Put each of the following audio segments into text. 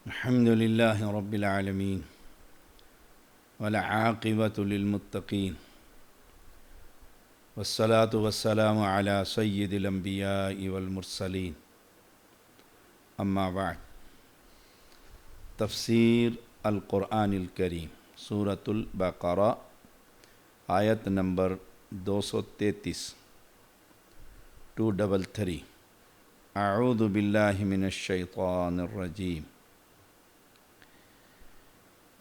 الحمد لله رب العالمين والعاقبة للمتقين والصلاة والسلام على سيد الأنبياء والمرسلين أما بعد تفسیر القرآن الکریم سورۃ البقرہ آیت نمبر 233 233 اعوذ باللہ من الشیطان الرجیم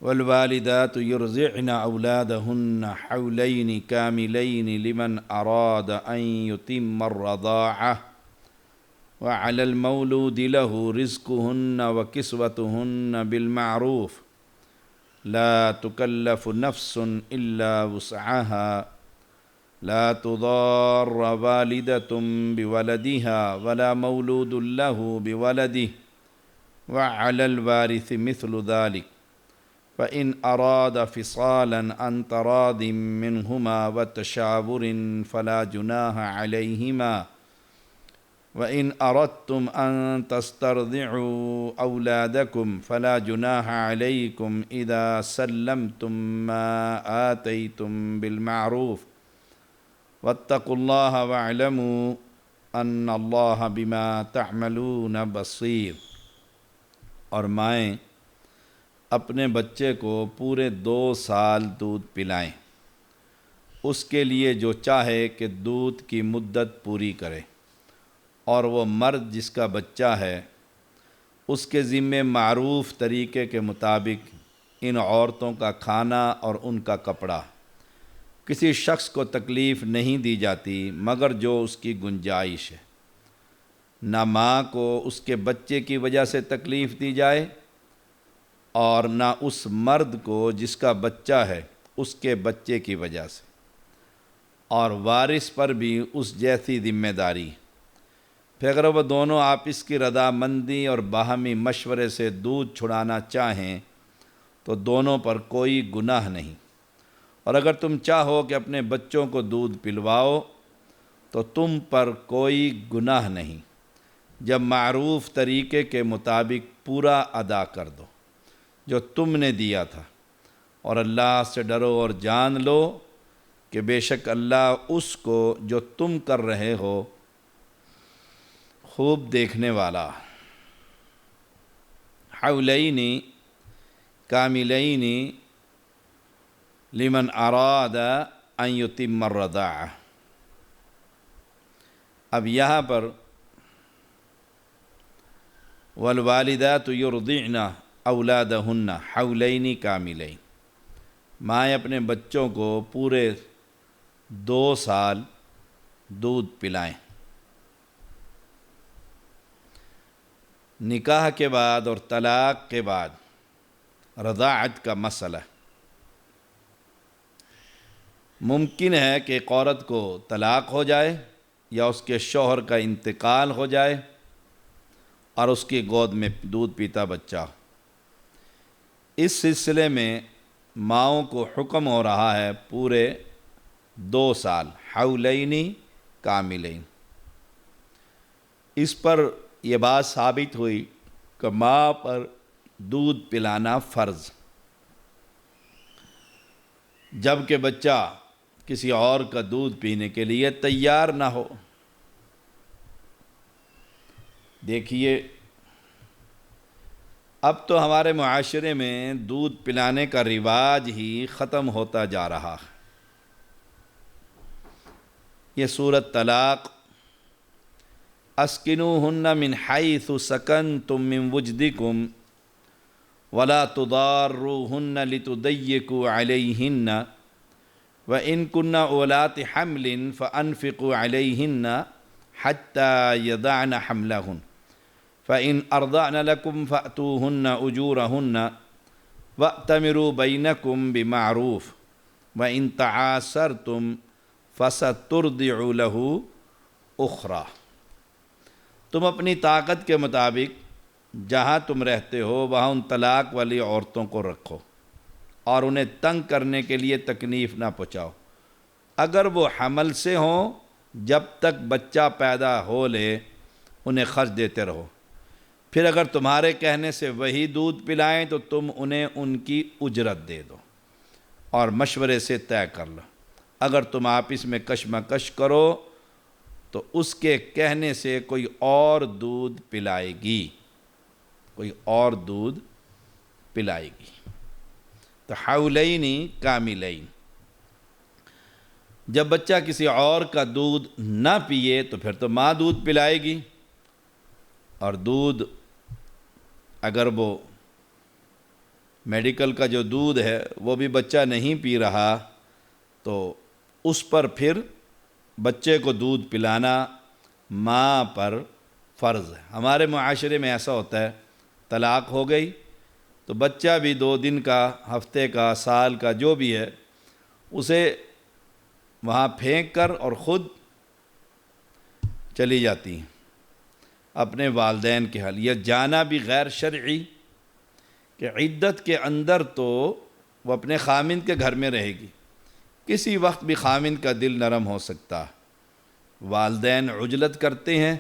والوالدات يرضعن أولادهن حولين كاملين لمن أراد أن يتم الرضاعة وعلى المولود له رزقهن وكسوتهن بالمعروف لا تكلف نفس إلا وسعها لا تضار والدة بولدها ولا مولود له بولده وعلى الوارث مثل ذلك فإن أراد فصالا عن تراض منهما وتشاور فلا جناح عليهما وإن أردتم أن تسترضعوا أولادكم فلا جناح عليكم إذا سلمتم ما آتيتم بالمعروف واتقوا الله واعلموا أن الله بما تعملون بصير۔ اور مائیں اپنے بچے کو پورے 2 سال دودھ پلائیں، اس کے لیے جو چاہے کہ دودھ کی مدت پوری کرے، اور وہ مرد جس کا بچہ ہے اس کے ذمے معروف طریقے کے مطابق ان عورتوں کا کھانا اور ان کا کپڑا۔ کسی شخص کو تکلیف نہیں دی جاتی مگر جو اس کی گنجائش ہے، نہ ماں کو اس کے بچے کی وجہ سے تکلیف دی جائے اور نہ اس مرد کو جس کا بچہ ہے اس کے بچے کی وجہ سے، اور وارث پر بھی اس جیسی ذمہ داری۔ پھر اگر وہ دونوں آپس کی رضامندی اور باہمی مشورے سے دودھ چھڑانا چاہیں تو دونوں پر کوئی گناہ نہیں، اور اگر تم چاہو کہ اپنے بچوں کو دودھ پلواؤ تو تم پر کوئی گناہ نہیں، جب معروف طریقے کے مطابق پورا ادا کر دو جو تم نے دیا تھا، اور اللہ سے ڈرو اور جان لو کہ بے شک اللہ اس کو جو تم کر رہے ہو خوب دیکھنے والا۔ حولین کاملین لمن اراد ان یتم الرضاعہ۔ اب یہاں پر والوالدات یرضعن اولادہن حولین کاملین، مائیں اپنے بچوں کو پورے 2 سال دودھ پلائیں۔ نکاح کے بعد اور طلاق کے بعد رضاعت کا مسئلہ ممکن ہے کہ ایک عورت کو طلاق ہو جائے یا اس کے شوہر کا انتقال ہو جائے اور اس کی گود میں دودھ پیتا بچہ ہو۔ اس سلسلے میں ماؤں کو حکم ہو رہا ہے پورے 2 سال حولین کاملین۔ اس پر یہ بات ثابت ہوئی کہ ماں پر دودھ پلانا فرض، جب کہ بچہ کسی اور کا دودھ پینے کے لیے تیار نہ ہو۔ دیکھیے اب تو ہمارے معاشرے میں دودھ پلانے کا رواج ہی ختم ہوتا جا رہا ہے۔ یہ سورۃ طلاق اسکنوہن من حیث سکنتم من وجدکم ولا تضاروہن لتضیقوا علیہن وإن كن أولات حمل فأنفقوا عليهن حتى يضعن حملهن فإن أرضعن لكم فأتوهن أجورهن وأتمروا بينكم بمعروف وإن تعاسرتم فسترضع له أخرى۔ تم اپنی طاقت کے مطابق جہاں تم رہتے ہو وہاں ان طلاق والی عورتوں کو رکھو اور انہیں تنگ کرنے کے لیے تکلیف نہ پہنچاؤ۔ اگر وہ حمل سے ہوں جب تک بچہ پیدا ہو لے انہیں خرچ دیتے رہو، پھر اگر تمہارے کہنے سے وہی دودھ پلائیں تو تم انہیں ان کی اجرت دے دو اور مشورے سے طے کر لو۔ اگر تم آپس میں کشمکش کرو تو اس کے کہنے سے کوئی اور دودھ پلائے گی، کوئی اور دودھ پلائے گی۔ تو حولین کاملین، جب بچہ کسی اور کا دودھ نہ پیے تو پھر تو ماں دودھ پلائے گی، اور دودھ اگر وہ میڈیکل کا جو دودھ ہے وہ بھی بچہ نہیں پی رہا تو اس پر پھر بچے کو دودھ پلانا ماں پر فرض ہے۔ ہمارے معاشرے میں ایسا ہوتا ہے، طلاق ہو گئی تو بچہ بھی 2 دن کا، ہفتے کا، سال کا جو بھی ہے اسے وہاں پھینک کر اور خود چلی جاتی ہیں اپنے والدین کے حال۔ یہ جانا بھی غیر شرعی کہ عدت کے اندر تو وہ اپنے خامند کے گھر میں رہے گی، کسی وقت بھی خامند کا دل نرم ہو سکتا ہے۔ والدین عجلت کرتے ہیں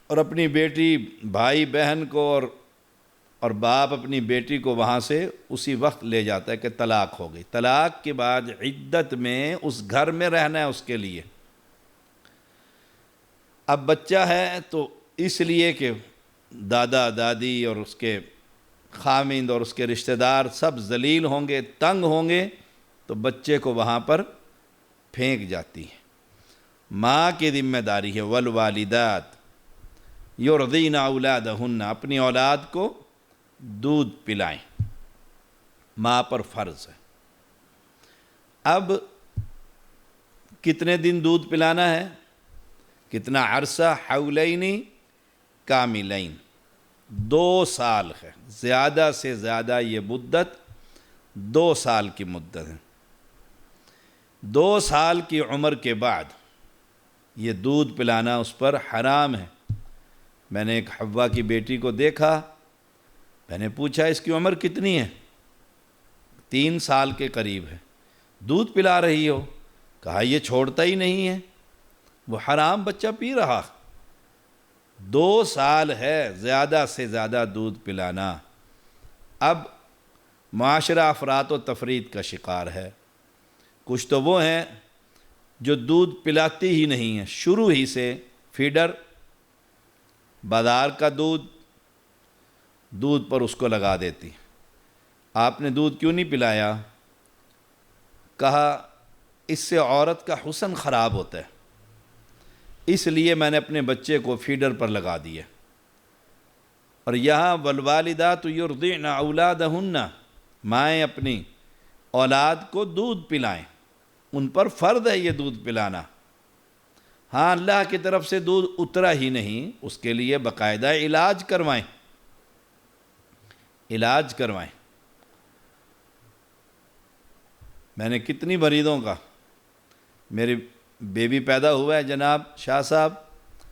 اور اپنی بیٹی بھائی بہن کو اور باپ اپنی بیٹی کو وہاں سے اسی وقت لے جاتا ہے کہ طلاق ہو گئی۔ طلاق کے بعد عدت میں اس گھر میں رہنا ہے اس کے لیے۔ اب بچہ ہے تو اس لیے کہ دادا دادی اور اس کے خامند اور اس کے رشتہ دار سب ذلیل ہوں گے، تنگ ہوں گے، تو بچے کو وہاں پر پھینک جاتی ہے۔ ماں کی ذمہ داری ہے، والوالدات یرضین اولادہن، اپنی اولاد کو دودھ پلائیں، ماں پر فرض ہے۔ اب کتنے دن دودھ پلانا ہے، کتنا عرصہ؟ حولین کاملین، 2 سال ہے، زیادہ سے زیادہ یہ مدت 2 سال کی مدت ہے۔ 2 سال کی عمر کے بعد یہ دودھ پلانا اس پر حرام ہے۔ میں نے ایک حوا کی بیٹی کو دیکھا، میں نے پوچھا اس کی عمر کتنی ہے؟ 3 سال کے قریب ہے، دودھ پلا رہی ہو؟ کہا یہ چھوڑتا ہی نہیں ہے، وہ حرام بچہ پی رہا۔ 2 سال ہے زیادہ سے زیادہ دودھ پلانا۔ اب معاشرہ افراط و تفریط کا شکار ہے۔ کچھ تو وہ ہیں جو دودھ پلاتی ہی نہیں ہیں، شروع ہی سے فیڈر، بازار کا دودھ پر اس کو لگا دیتی۔ آپ نے دودھ کیوں نہیں پلایا؟ کہا اس سے عورت کا حسن خراب ہوتا ہے، اس لیے میں نے اپنے بچے کو فیڈر پر لگا دیا۔ اور یہاں والوالدات یرضعن اولادہن، مائیں اپنی اولاد کو دودھ پلائیں، ان پر فرض ہے یہ دودھ پلانا۔ ہاں اللہ کی طرف سے دودھ اترا ہی نہیں، اس کے لیے باقاعدہ علاج کروائیں، علاج کروائیں۔ میں نے کتنی مریضوں کا، میری بیبی پیدا ہوا ہے جناب شاہ صاحب،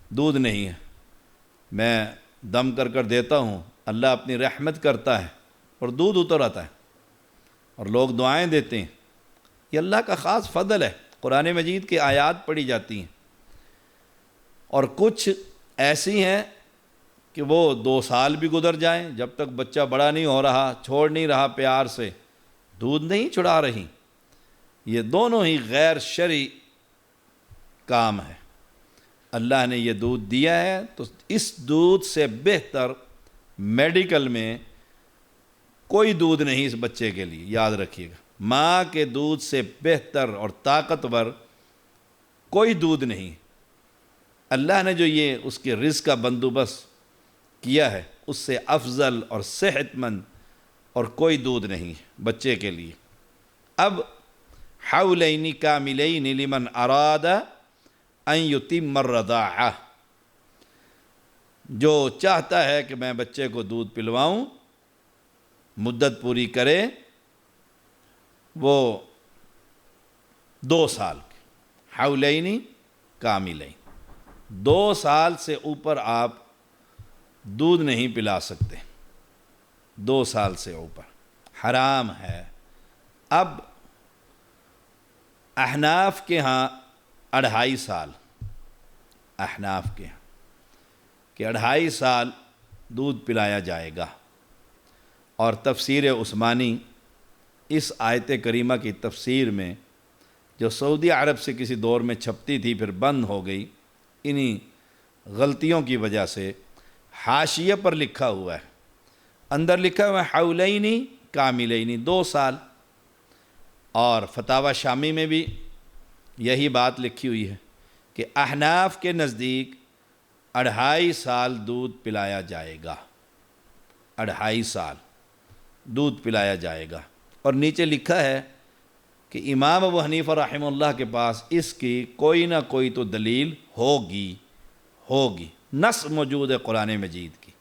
دودھ نہیں ہے، میں دم کر کر دیتا ہوں، اللہ اپنی رحمت کرتا ہے اور دودھ اتر آتا ہے، اور لوگ دعائیں دیتے ہیں۔ یہ اللہ کا خاص فضل ہے، قرآن مجید کی آیات پڑھی جاتی ہیں۔ اور کچھ ایسی ہیں کہ وہ 2 سال بھی گزر جائیں، جب تک بچہ بڑا نہیں ہو رہا، چھوڑ نہیں رہا پیار سے، دودھ نہیں چھڑا رہی۔ یہ دونوں ہی غیر شرعی کام ہے۔ اللہ نے یہ دودھ دیا ہے تو اس دودھ سے بہتر میڈیکل میں کوئی دودھ نہیں اس بچے کے لیے، یاد رکھیے گا۔ ماں کے دودھ سے بہتر اور طاقتور کوئی دودھ نہیں۔ اللہ نے جو یہ اس کے رزق کا بندوبست کیا ہے، اس سے افضل اور صحت مند اور کوئی دودھ نہیں بچے کے لیے۔ اب حولین کاملین لمن اراد ان یتم الرضاعہ، جو چاہتا ہے کہ میں بچے کو دودھ پلواؤں، مدت پوری کرے، وہ 2 سال کے حولین کاملین، 2 سال سے اوپر آپ دودھ نہیں پلا سکتے، 2 سال سے اوپر حرام ہے۔ اب احناف کے ہاں 2.5 سال، احناف کے ہاں، کہ 2.5 سال دودھ پلایا جائے گا۔ اور تفسیر عثمانی اس آیت کریمہ کی تفسیر میں، جو سعودی عرب سے کسی دور میں چھپتی تھی پھر بند ہو گئی، انہی غلطیوں کی وجہ سے حاشیے پر لکھا ہوا ہے، اندر لکھا ہوا ہے حولینی کاملینی، 2 سال۔ اور فتاوی شامی میں بھی یہی بات لکھی ہوئی ہے کہ احناف کے نزدیک 2.5 سال دودھ پلایا جائے گا، 2.5 سال دودھ پلایا جائے گا۔ اور نیچے لکھا ہے کہ امام ابو حنیفہ رحمہ اللہ کے پاس اس کی کوئی نہ کوئی تو دلیل ہوگی، نص موجود ہے قرآن مجید کی،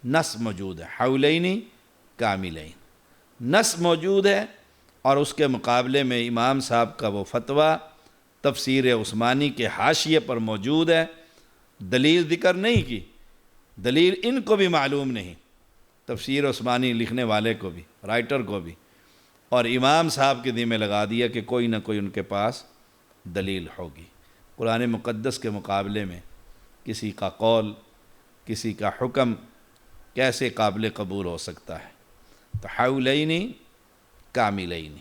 نص موجود ہے، حولینی کاملین نص موجود ہے۔ اور اس کے مقابلے میں امام صاحب کا وہ فتویٰ تفسیر عثمانی کے حاشیے پر موجود ہے، دلیل ذکر نہیں کی، دلیل ان کو بھی معلوم نہیں، تفسیر عثمانی لکھنے والے کو بھی، رائٹر کو بھی، اور امام صاحب کے ذمہ لگا دیا کہ کوئی نہ کوئی ان کے پاس دلیل ہوگی۔ قرآن مقدس کے مقابلے میں کسی کا قول، کسی کا حکم کیسے قابل قبول ہو سکتا ہے؟ تو حولینی کاملین،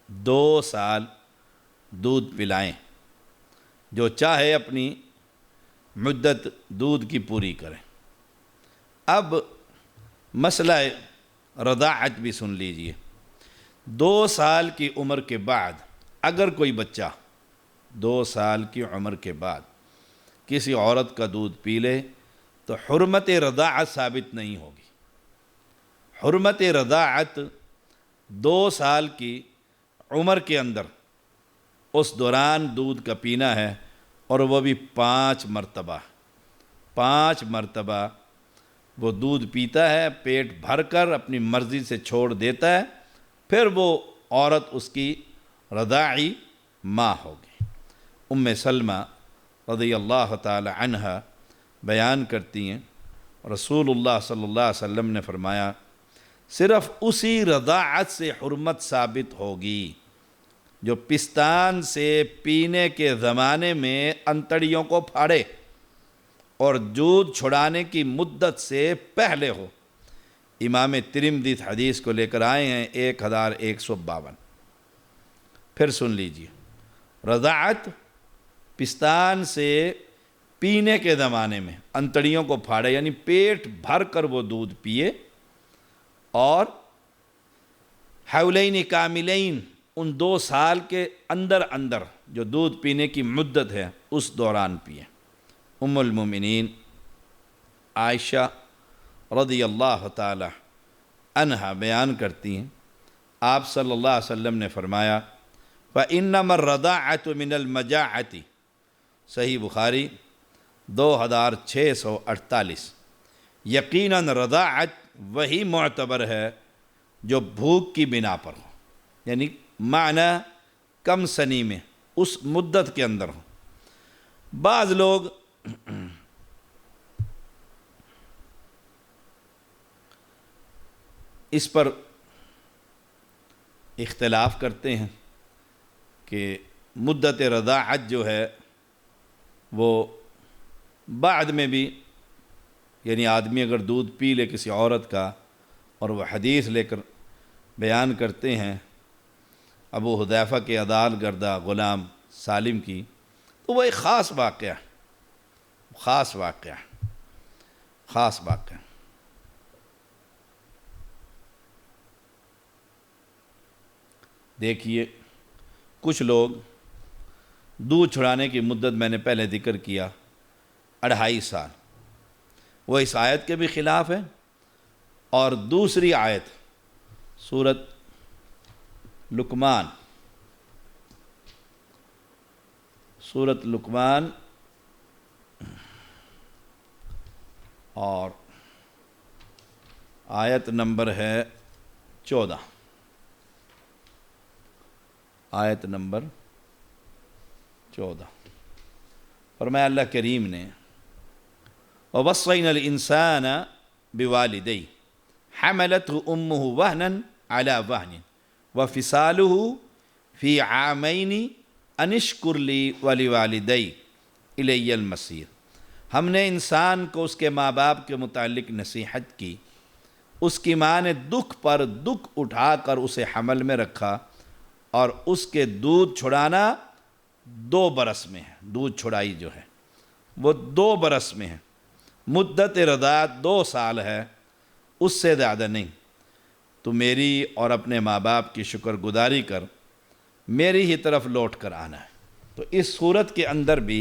2 سال دودھ پلائیں، جو چاہے اپنی مدت دودھ کی پوری کریں۔ اب مسئلہ رضاعت بھی سن لیجئے۔ 2 سال کی عمر کے بعد اگر کوئی بچہ 2 سال کی عمر کے بعد کسی عورت کا دودھ پی لے تو حرمت رضاعت ثابت نہیں ہوگی۔ حرمت رضاعت 2 سال کی عمر کے اندر اس دوران دودھ کا پینا ہے، اور وہ بھی 5 مرتبہ، 5 مرتبہ وہ دودھ پیتا ہے، پیٹ بھر کر اپنی مرضی سے چھوڑ دیتا ہے، پھر وہ عورت اس کی رضاعی ماں ہوگی۔ ام سلمہ رضی اللہ تعالی عنہا بیان کرتی ہیں، رسول اللہ صلی اللہ علیہ وسلم نے فرمایا صرف اسی رضاعت سے حرمت ثابت ہوگی جو پستان سے پینے کے زمانے میں انتڑیوں کو پھاڑے اور دودھ چھڑانے کی مدت سے پہلے ہو۔ امام ترمذی حدیث کو لے کر آئے ہیں 1152۔ پھر سن لیجئے، رضاعت پستان سے پینے کے زمانے میں انتڑیوں کو پھاڑے، یعنی پیٹ بھر کر وہ دودھ پیے، اور حولین کاملین ان 2 سال کے اندر جو دودھ پینے کی مدت ہے اس دوران پیے۔ ام المومنین عائشہ رضی اللہ تعالی عنہا بیان کرتی ہیں، آپ صلی اللہ علیہ وسلم نے فرمایا فَإِنَّمَا الرَّضَاعَةُ مِنَ الْمَجَاعَةِ، صحیح بخاری 2648۔ یقیناً رضاعت وہی معتبر ہے جو بھوک کی بنا پر ہو، یعنی معنی کم سنی میں اس مدت کے اندر ہو۔ بعض لوگ اس پر اختلاف کرتے ہیں کہ مدت رضاعت جو ہے وہ بعد میں بھی، یعنی آدمی اگر دودھ پی لے کسی عورت کا اور وہ حدیث لے کر بیان کرتے ہیں ابو حذیفہ کے عدال گردہ غلام سالم کی، تو وہ ایک خاص واقعہ، خاص واقعہ۔ دیکھیے، کچھ لوگ دودھ چھڑانے کی مدت میں نے پہلے ذکر کیا 2.5 سال، وہ اس آیت کے بھی خلاف ہے، اور دوسری آیت سورۃ لقمان اور آیت نمبر ہے 14، آیت نمبر 14، فرمایا اللہ کریم نے وَوَصَّيْنَا الْإِنسَانَ بِوَالِدَيْهِ حَمَلَتْهُ أُمُّهُ وَهْنًا عَلَى وَهْنٍ وَفِصَالُهُ فِي عَامَيْنِ أَنِ اشْكُرْ لِي وَلِوَالِدَيْكَ إِلَيَّ الْمَصِيرُ۔ ہم نے انسان کو اس کے ماں باپ کے متعلق نصیحت کی، اس کی ماں نے دکھ پر دکھ اٹھا کر اسے حمل میں رکھا، اور اس کے دودھ چھڑانا 2 برس میں ہے، دودھ چھڑائی جو ہے وہ 2 برس میں ہے، مدت رضاعت 2 سال ہے، اس سے زیادہ نہیں۔ تو میری اور اپنے ماں باپ کی شکر گزاری کر میری ہی طرف لوٹ کر آنا ہے۔ تو اس صورت کے اندر بھی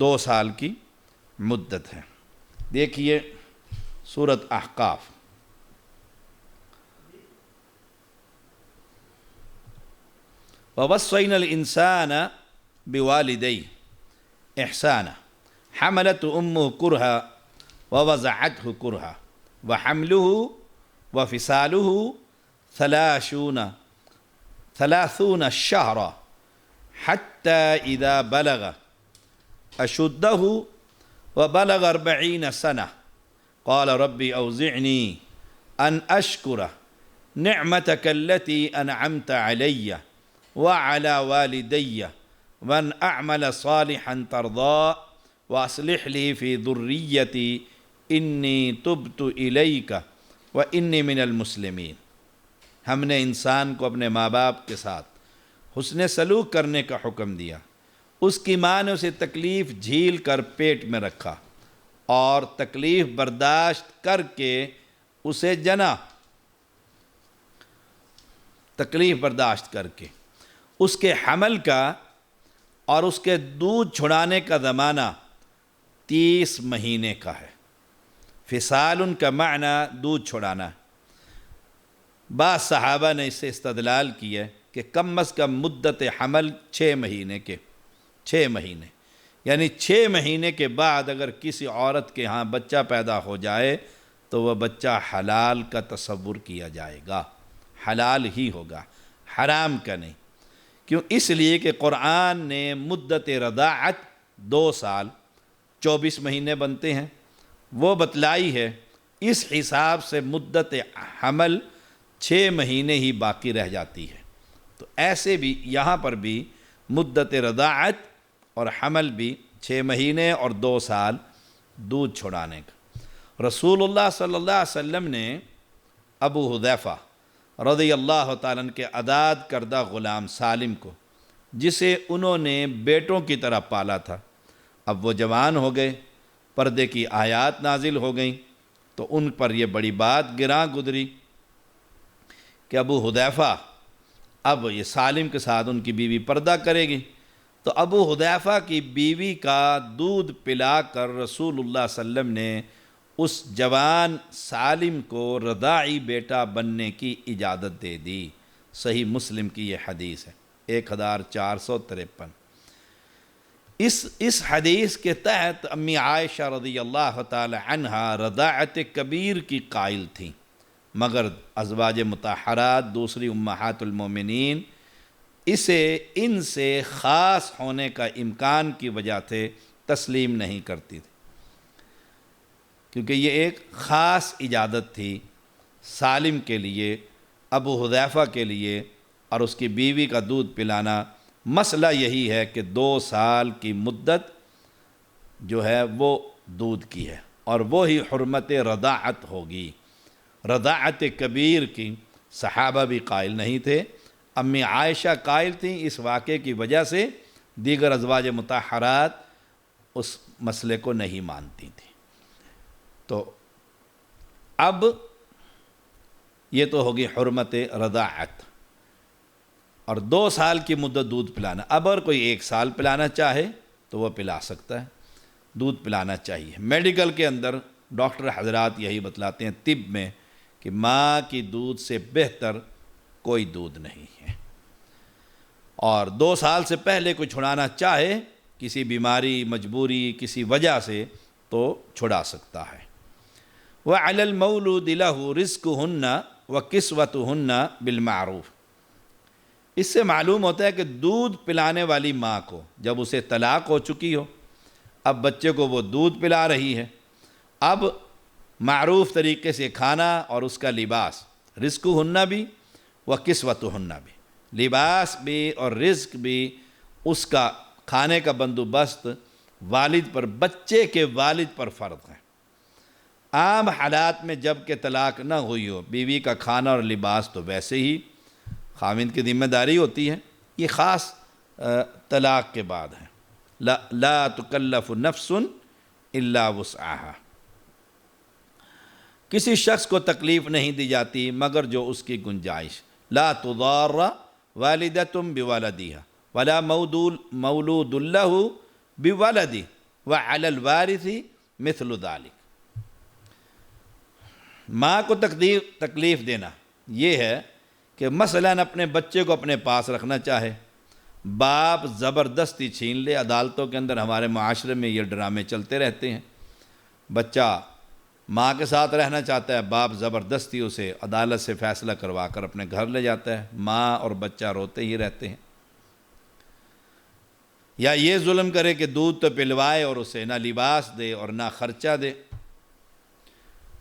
2 سال کی مدت ہے۔ دیکھیے سورۃ احقاف، وَوَصَّيْنَا الْإِنسَانَ بِوَالِدَيْهِ إِحْسَانًا حَمَلَتْهُ أُمُّهُ كُرْهًا وَوَضَعَتْهُ كُرْهًا وَحَمْلُهُ وَفِصَالُهُ 30 شهرا حتى إذا بلغ أشده وبلغ 40 سنة قال ربي أوزعني أن أشكر نعمتك التي أنعمت علي وعلى والدي وأن أعمل صالحا ترضاه وأصلح لي في ذريتي إني تبت إليك وإني من المسلمين۔ ہم نے انسان کو اپنے ماں باپ کے ساتھ حسن سلوک کرنے کا حکم دیا۔ اس کی ماں نے اسے تکلیف جھیل کر پیٹ میں رکھا اور تکلیف برداشت کر کے اسے جنا، تکلیف برداشت کر کے۔ اس کے حمل کا اور اس کے دودھ چھڑانے کا زمانہ 30 مہینے کا ہے۔ فصال کا معنی دودھ چھڑانا ہے۔ بعض صحابہ نے اس سے استدلال کیا کہ کم از کم مدت حمل 6 مہینے کے 6 مہینے، یعنی 6 مہینے کے بعد اگر کسی عورت کے ہاں بچہ پیدا ہو جائے تو وہ بچہ حلال کا تصور کیا جائے گا، حلال ہی ہوگا، حرام کا نہیں۔ کیوں؟ اس لیے کہ قرآن نے مدت رضاعت 2 سال 24 مہینے بنتے ہیں وہ بتلائی ہے، اس حساب سے مدت حمل 6 مہینے ہی باقی رہ جاتی ہے۔ تو ایسے بھی یہاں پر بھی مدت رضاعت اور حمل بھی 6 مہینے اور 2 سال دودھ چھڑانے کا۔ رسول اللہ صلی اللہ علیہ وسلم نے ابو حذیفہ رضی اللہ تعالیٰ عنہ کے آزاد کردہ غلام سالم کو، جسے انہوں نے بیٹوں کی طرح پالا تھا، اب وہ جوان ہو گئے، پردے کی آیات نازل ہو گئیں، تو ان پر یہ بڑی بات گراں گزری کہ ابو حذیفہ اب یہ سالم کے ساتھ ان کی بیوی پردہ کرے گی۔ تو ابو حذیفہ کی بیوی کا دودھ پلا کر رسول اللہ صلی اللہ علیہ وسلم نے اس جوان سالم کو رضاعی بیٹا بننے کی اجازت دے دی۔ صحیح مسلم کی یہ حدیث ہے 1453۔ اس حدیث کے تحت امی عائشہ رضی اللہ تعالی عنہا رضاعت کبیر کی قائل تھیں، مگر ازواج مطہرات دوسری امہات المومنین اسے ان سے خاص ہونے کا امکان کی وجہ سے تسلیم نہیں کرتی تھی، کیونکہ یہ ایک خاص اجازت تھی سالم کے لیے، ابو حذیفہ کے لیے، اور اس کی بیوی کا دودھ پلانا۔ مسئلہ یہی ہے کہ 2 سال کی مدت جو ہے وہ دودھ کی ہے، اور وہی حرمت رضاعت ہوگی۔ رضاعت کبیر کی صحابہ بھی قائل نہیں تھے، امی عائشہ قائل تھیں، اس واقعے کی وجہ سے دیگر ازواج مطہرات اس مسئلے کو نہیں مانتی تھیں۔ تو اب یہ تو ہوگی حرمت رضاعت، اور 2 سال کی مدت دودھ پلانا۔ اب اگر کوئی 1 سال پلانا چاہے تو وہ پلا سکتا ہے، دودھ پلانا چاہیے۔ میڈیکل کے اندر ڈاکٹر حضرات یہی بتلاتے ہیں، طب میں، کہ ماں کی دودھ سے بہتر کوئی دودھ نہیں ہے، اور 2 سال سے پہلے کوئی چھڑانا چاہے کسی بیماری، مجبوری، کسی وجہ سے، تو چھڑا سکتا ہے۔ وَعَلَى الْمَوْلُودِ لَهُ رِزْقُهُنَّ وَكِسْوَتُهُنَّ بِالْمَعْرُوفِ۔ اس سے معلوم ہوتا ہے کہ دودھ پلانے والی ماں کو جب اسے طلاق ہو چکی ہو، اب بچے کو وہ دودھ پلا رہی ہے، اب معروف طریقے سے کھانا اور اس کا لباس، رزقُهُنَّ بھی وَكِسْوَتُهُنَّ بھی، لباس بھی اور رزق بھی، اس کا کھانے کا بندوبست والد پر، بچے کے والد پر فرض ہیں۔ عام حالات میں جب کہ طلاق نہ ہوئی ہو، بیوی کا کھانا اور لباس تو ویسے ہی خاوند کی ذمہ داری ہوتی ہے، یہ خاص طلاق کے بعد ہے۔ لا تکلف نفس الا وسعها، کسی شخص کو تکلیف نہیں دی جاتی مگر جو اس کی گنجائش۔ لا تضار والدۃ بولدها ولا مولود له بولده وعلى الوارث مثل ذلك۔ ماں کو تکلیف دینا یہ ہے کہ مثلاً اپنے بچے کو اپنے پاس رکھنا چاہے، باپ زبردستی چھین لے۔ عدالتوں کے اندر ہمارے معاشرے میں یہ ڈرامے چلتے رہتے ہیں، بچہ ماں کے ساتھ رہنا چاہتا ہے، باپ زبردستی اسے عدالت سے فیصلہ کروا کر اپنے گھر لے جاتا ہے، ماں اور بچہ روتے ہی رہتے ہیں۔ یا یہ ظلم کرے کہ دودھ تو پلوائے اور اسے نہ لباس دے اور نہ خرچہ دے۔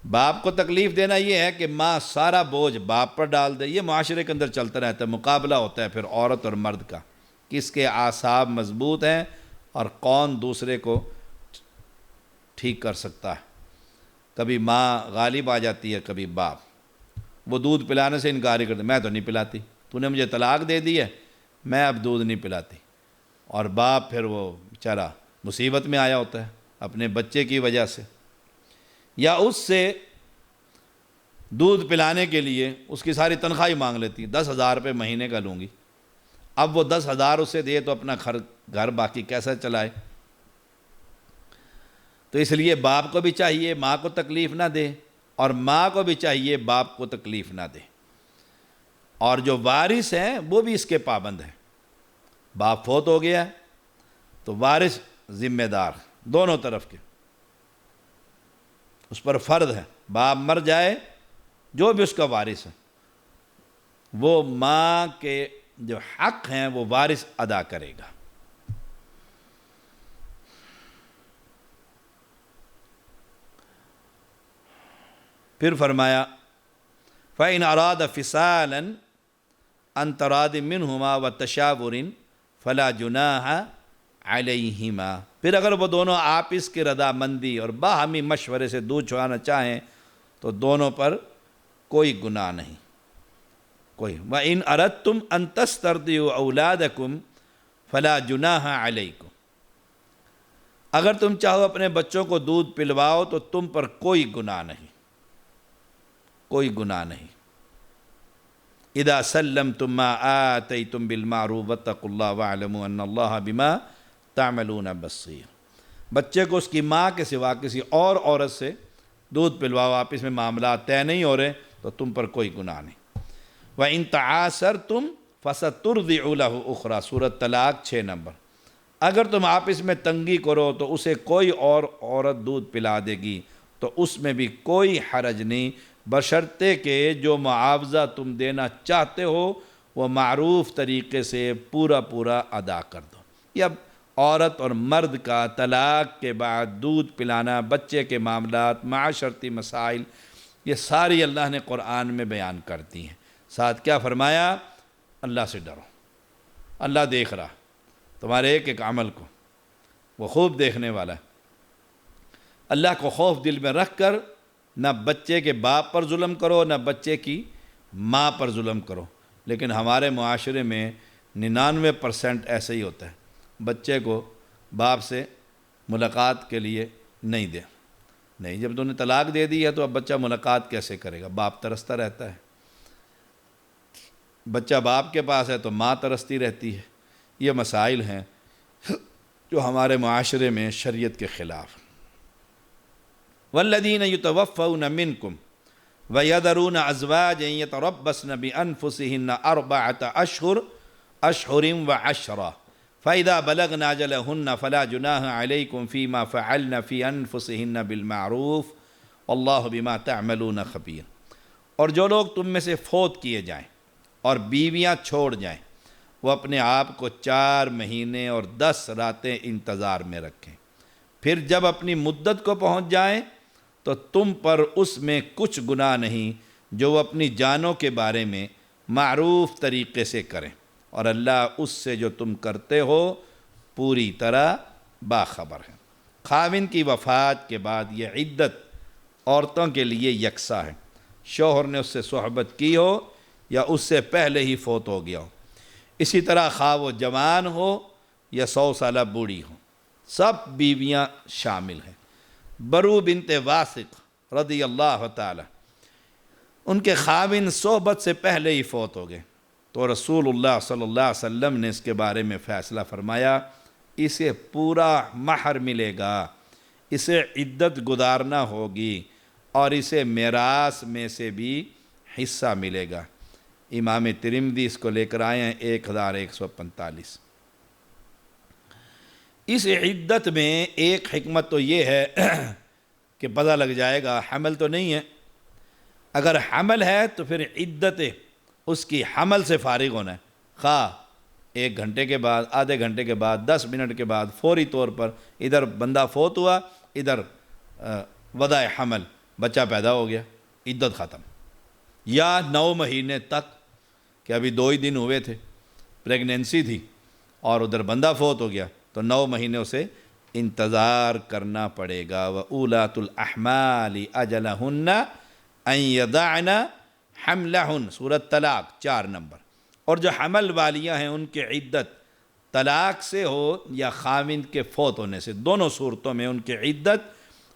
باپ کو تکلیف دینا یہ ہے کہ ماں سارا بوجھ باپ پر ڈال دے۔ یہ معاشرے کے اندر چلتا رہتا ہے، مقابلہ ہوتا ہے پھر عورت اور مرد کا، کس کے اعصاب مضبوط ہیں اور کون دوسرے کو ٹھیک کر سکتا ہے۔ کبھی ماں غالب آ جاتی ہے، کبھی باپ۔ وہ دودھ پلانے سے انکار ہی کرتے، میں تو نہیں پلاتی، تو نے مجھے طلاق دے دی ہے، میں اب دودھ نہیں پلاتی۔ اور باپ پھر وہ بیچارہ مصیبت میں آیا ہوتا ہے اپنے بچے کی وجہ سے، یا اس سے دودھ پلانے کے لیے اس کی ساری تنخواہ ہی مانگ لیتی، 10,000 روپے مہینے کا لوں گی۔ اب وہ 10,000 اسے دے تو اپنا گھر باقی کیسا چلائے؟ تو اس لیے باپ کو بھی چاہیے ماں کو تکلیف نہ دے، اور ماں کو بھی چاہیے باپ کو تکلیف نہ دے۔ اور جو وارث ہیں وہ بھی اس کے پابند ہیں۔ باپ فوت ہو گیا تو وارث ذمہ دار دونوں طرف کے، اس پر فرض ہے، باپ مر جائے جو بھی اس کا وارث ہے وہ ماں کے جو حق ہیں وہ وارث ادا کرے گا۔ پھر فرمایا فَإِنْ أَرَادَ فِصَالًا عَنْ تَرَادٍ مِّنْهُمَا وَتَشَاوُرٍ فَلَا جُنَاحَ عَلَيْهِمَا، پھر اگر وہ دونوں آپس کی رضامندی اور باہمی مشورے سے دودھ چھڑانا چاہیں تو دونوں پر کوئی گناہ نہیں، کوئی۔ وَإِنْ أَرَدْتُمْ أَن تَسْتَرْضِعُوا أَوْلَادَكُمْ فَلَا جُنَاحَ عَلَيْكُمْ، اگر تم چاہو اپنے بچوں کو دودھ پلواؤ تو تم پر کوئی گناہ نہیں، کوئی گناہ نہیں۔ اذا سلمتم ما آتیتم بالمعروف واتقوا اللہ واعلموا ان اللہ بما تعملون بصیر، بچے کو اس کی ماں کے سوا کسی اور عورت سے دودھ پلواؤ، آپس میں معاملات طے نہیں ہو رہے تو تم پر کوئی گناہ نہیں۔ وَإِن تَعَاسَرْتُمْ فَسَتُرْضِعُ لَهُ أُخْرَى، سورۃ طلاق 6 نمبر۔ اگر تم آپس میں تنگی کرو تو اسے کوئی اور عورت دودھ پلا دے گی تو اس میں بھی کوئی حرج نہیں، بشرطے کہ جو معاوضہ تم دینا چاہتے ہو وہ معروف طریقے سے پورا ادا کر دو۔ یہ اب عورت اور مرد کا طلاق کے بعد دودھ پلانا، بچے کے معاملات، معاشرتی مسائل، یہ ساری اللہ نے قرآن میں بیان کر دی ہیں۔ ساتھ کیا فرمایا؟ اللہ سے ڈرو، اللہ دیکھ رہا تمہارے ایک ایک عمل کو، وہ خوب دیکھنے والا ہے۔ اللہ کو خوف دل میں رکھ کر نہ بچے کے باپ پر ظلم کرو، نہ بچے کی ماں پر ظلم کرو۔ لیکن ہمارے معاشرے میں 99% ایسے ہی ہوتا ہے، بچے کو باپ سے ملاقات کے لیے نہیں دے، نہیں، جب تم نے طلاق دے دی ہے تو اب بچہ ملاقات کیسے کرے گا؟ باپ ترستا رہتا ہے، بچہ باپ کے پاس ہے تو ماں ترستی رہتی ہے۔ یہ مسائل ہیں جو ہمارے معاشرے میں شریعت کے خلاف۔ وَالَّذِينَ يُتَوَفَّوْنَ مِنْكُمْ وَيَذَرُونَ أَزْوَاجًا يَتَرَبَّصْنَ بِأَنفُسِهِنَّ 4 أشهر وعشرا فَإِذَا بَلَغْنَ أَجَلَهُنَّ فَلَا جُنَاحَ عَلَيْكُمْ فِيمَا فَعَلْنَ فِي أَنفُسِهِنَّ بِالْمَعْرُوفِ وَاللَّهُ بِمَا تَعْمَلُونَ خَبِيرٌ، اور جو لوگ تم میں سے فوت کیے جائیں اور بیویاں چھوڑ جائیں وہ اپنے آپ کو 4 مہینے اور 10 راتیں انتظار میں رکھیں، پھر جب اپنی مدت کو پہنچ جائیں تو تم پر اس میں کچھ گناہ نہیں جو وہ اپنی جانوں کے بارے میں معروف طریقے سے کریں، اور اللہ اس سے جو تم کرتے ہو پوری طرح باخبر ہے۔ خاوند کی وفات کے بعد یہ عدت عورتوں کے لیے یکساں ہے، شوہر نے اس سے صحبت کی ہو یا اس سے پہلے ہی فوت ہو گیا ہو۔ اسی طرح خواہ وہ جوان ہو یا 100 سالہ بوڑھی ہو، سب بیویاں شامل ہیں۔ برو بنت واسق رضی اللہ تعالی، ان کے خاوند صحبت سے پہلے ہی فوت ہو گئے، تو رسول اللہ صلی اللہ علیہ وسلم نے اس کے بارے میں فیصلہ فرمایا اسے پورا مہر ملے گا، اسے عدت گزارنا ہوگی اور اسے میراث میں سے بھی حصہ ملے گا۔ امام ترمذی اس کو لے کر آئے ہیں 1145۔ اس عدت میں ایک حکمت تو یہ ہے کہ پتہ لگ جائے گا حمل تو نہیں ہے، اگر حمل ہے تو پھر عدت اس کی حمل سے فارغ ہونا ہے، خواہ 1 گھنٹے کے بعد، آدھے گھنٹے کے بعد، 10 منٹ کے بعد، فوری طور پر ادھر بندہ فوت ہوا، ادھر وضع حمل، بچہ پیدا ہو گیا، عدت ختم۔ یا 9 مہینے تک کہ ابھی 2 ہی دن ہوئے تھے، پریگننسی تھی اور ادھر بندہ فوت ہو گیا، تو 9 مہینے اسے انتظار کرنا پڑے گا۔ وَأُولَاتُ الْأَحْمَالِ أَجَلَهُنَّ أَن يَضَعْنَ حَمْلَهُنَّ، سورۃ طلاق 4 نمبر۔ اور جو حمل والیاں ہیں ان کی عدت طلاق سے ہو یا خاوند کے فوت ہونے سے، دونوں صورتوں میں ان کی عدت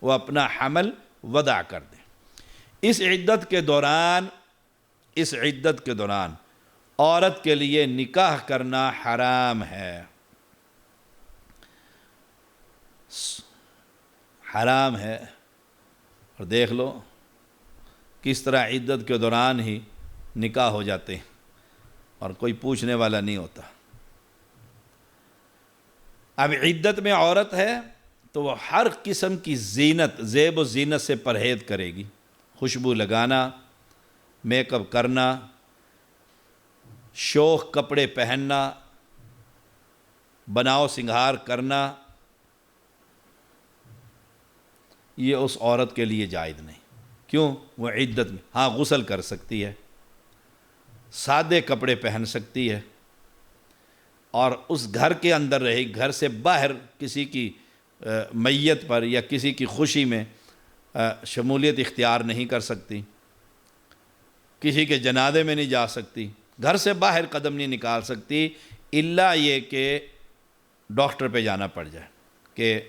وہ اپنا حمل وضع کر دیں۔ اس عدت کے دوران عورت کے لیے نکاح کرنا حرام ہے، حرام ہے۔ اور دیکھ لو کس طرح عدت کے دوران ہی نکاح ہو جاتے ہیں اور کوئی پوچھنے والا نہیں ہوتا۔ اب عدت میں عورت ہے تو وہ ہر قسم کی زینت، زیب و زینت سے پرہیز کرے گی، خوشبو لگانا، میک اپ کرنا، شوخ کپڑے پہننا، بناؤ سنگھار کرنا، یہ اس عورت کے لیے جائز نہیں۔ کیوں؟ وہ عدت میں، ہاں غسل کر سکتی ہے، سادے کپڑے پہن سکتی ہے، اور اس گھر کے اندر رہے گی، گھر سے باہر کسی کی میت پر یا کسی کی خوشی میں شمولیت اختیار نہیں کر سکتی، کسی کے جنازے میں نہیں جا سکتی، گھر سے باہر قدم نہیں نکال سکتی، الا یہ کہ ڈاکٹر پہ جانا پڑ جائے کہ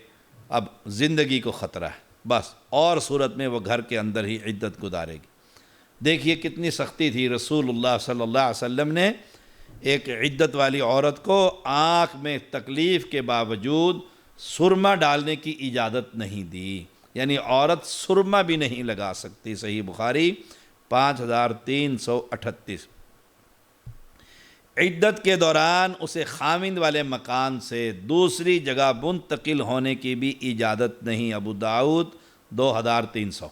اب زندگی کو خطرہ ہے، بس، اور صورت میں وہ گھر کے اندر ہی عدت گزارے گی۔ دیکھیے کتنی سختی تھی، رسول اللہ صلی اللہ علیہ وسلم نے ایک عدت والی عورت کو آنکھ میں تکلیف کے باوجود سرما ڈالنے کی اجازت نہیں دی، یعنی عورت سرما بھی نہیں لگا سکتی۔ صحیح بخاری 5338۔ عدت کے دوران اسے خاوند والے مکان سے دوسری جگہ منتقل ہونے کی بھی اجازت نہیں۔ ابو داؤد 2300۔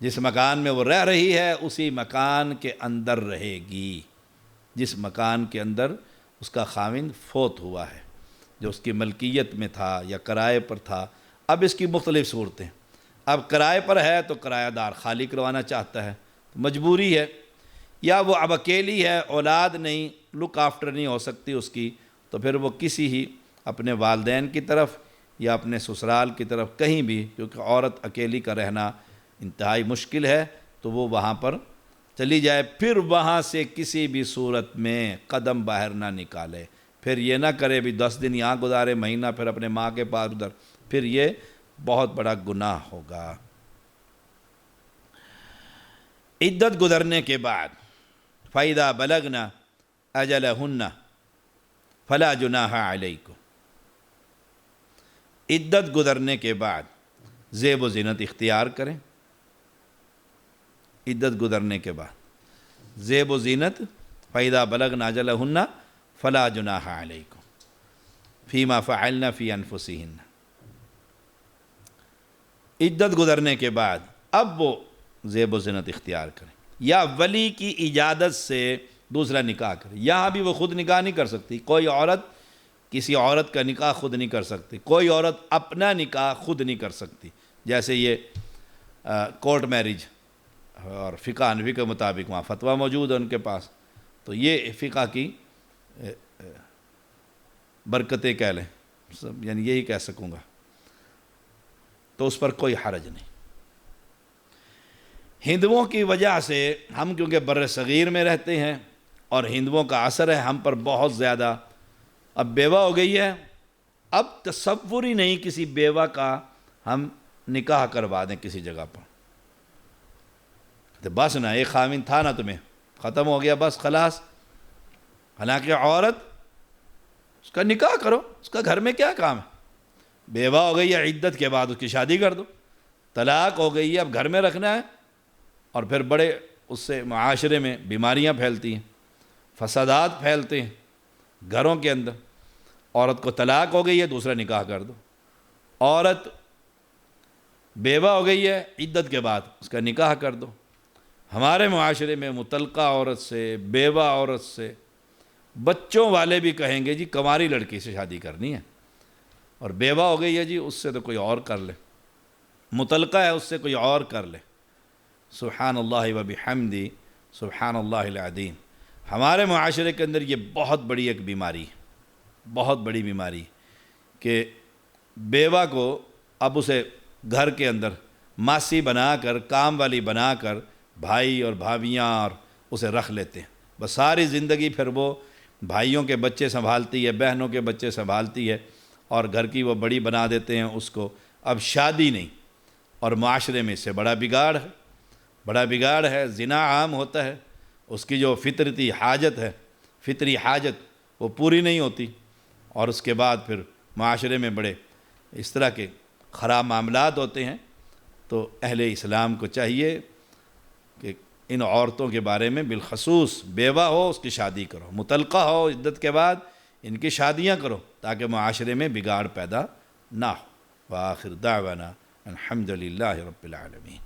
جس مکان میں وہ رہ رہی ہے اسی مکان کے اندر رہے گی، جس مکان کے اندر اس کا خاوند فوت ہوا ہے، جو اس کی ملکیت میں تھا یا کرائے پر تھا۔ اب اس کی مختلف صورتیں، اب کرائے پر ہے تو کرایہ دار خالی کروانا چاہتا ہے، مجبوری ہے، یا وہ اب اکیلی ہے، اولاد نہیں، لک آفٹر نہیں ہو سکتی اس کی، تو پھر وہ کسی ہی اپنے والدین کی طرف یا اپنے سسرال کی طرف کہیں بھی، کیونکہ عورت اکیلی کا رہنا انتہائی مشکل ہے، تو وہ وہاں پر چلی جائے، پھر وہاں سے کسی بھی صورت میں قدم باہر نہ نکالے، پھر یہ نہ کرے بھی 10 دن یہاں گزارے، مہینہ پھر اپنے ماں کے پاس ادھر، پھر یہ بہت بڑا گناہ ہوگا۔ عدت گزرنے کے بعد فَإِذَا بَلَغْنَ أَجَلَهُنَّ فَلَا جُنَاحَ عَلَيْكُمْ، عدت گزرنے کے بعد زیب و زینت اختیار کریں۔ عدت گزرنے کے بعد زیب و زینت، فَإِذَا بَلَغْنَ أَجَلَهُنَّ فَلَا جُنَاحَ عَلَيْكُمْ فِي مَا فَعَلْنَ فِي أَنفُسِهِنَّ۔ عدت گزرنے کے بعد اب وہ زیب و زینت اختیار کریں، یا ولی کی اجازت سے دوسرا نکاح کریں۔ یہاں بھی وہ خود نکاح نہیں کر سکتی، کوئی عورت کسی عورت کا نکاح خود نہیں کر سکتی، کوئی عورت اپنا نکاح خود نہیں کر سکتی، جیسے یہ کورٹ میرج اور فقہ حنفی کے مطابق وہاں فتویٰ موجود ہے ان کے پاس، تو یہ فقہ کی برکتیں کہہ لیں، یعنی یہی کہہ سکوں گا، تو اس پر کوئی حرج نہیں۔ ہندوؤں کی وجہ سے ہم کیونکہ بر صغیر میں رہتے ہیں اور ہندوؤں کا اثر ہے ہم پر بہت زیادہ، اب بیوہ ہو گئی ہے، اب تصور ہی نہیں کسی بیوہ کا ہم نکاح کروا دیں کسی جگہ پر، تو بس نا ایک خاوند تھا نا تمہیں، ختم ہو گیا بس خلاص۔ حالانکہ عورت، اس کا نکاح کرو، اس کا گھر میں کیا کام ہے؟ بیوہ ہو گئی ہے، عدت کے بعد اس کی شادی کر دو، طلاق ہو گئی ہے، اب گھر میں رکھنا ہے، اور پھر بڑے اس سے معاشرے میں بیماریاں پھیلتی ہیں، فسادات پھیلتے ہیں گھروں کے اندر۔ عورت کو طلاق ہو گئی ہے، دوسرا نکاح کر دو۔ عورت بیوہ ہو گئی ہے، عدت کے بعد اس کا نکاح کر دو۔ ہمارے معاشرے میں مطلقہ عورت سے، بیوہ عورت سے، بچوں والے بھی کہیں گے جی کنواری لڑکی سے شادی کرنی ہے، اور بیوہ ہو گئی ہے جی اس سے تو کوئی اور کر لے، مطلقہ ہے اس سے کوئی اور کر لے۔ سبحان اللہ و بحمدی سبحان اللہ العظیم۔ ہمارے معاشرے کے اندر یہ بہت بڑی ایک بیماری ہے، بہت بڑی بیماری کہ بیوہ کو اب اسے گھر کے اندر ماسی بنا کر، کام والی بنا کر بھائی اور بھابیاں اور اسے رکھ لیتے ہیں، بس ساری زندگی پھر وہ بھائیوں کے بچے سنبھالتی ہے، بہنوں کے بچے سنبھالتی ہے، اور گھر کی وہ بڑی بنا دیتے ہیں اس کو، اب شادی نہیں۔ اور معاشرے میں اس سے بڑا بگاڑ ہے، بڑا بگاڑ ہے، زنا عام ہوتا ہے، اس کی جو فطرتی حاجت ہے، فطری حاجت وہ پوری نہیں ہوتی، اور اس کے بعد پھر معاشرے میں بڑے اس طرح کے خراب معاملات ہوتے ہیں۔ تو اہل اسلام کو چاہیے کہ ان عورتوں کے بارے میں بالخصوص بیوہ ہو اس کی شادی کرو، مطلقہ ہو عدت کے بعد ان کی شادیاں کرو، تاکہ معاشرے میں بگاڑ پیدا نہ ہو۔ وآخر دعوانا الحمدللہ رب العالمین۔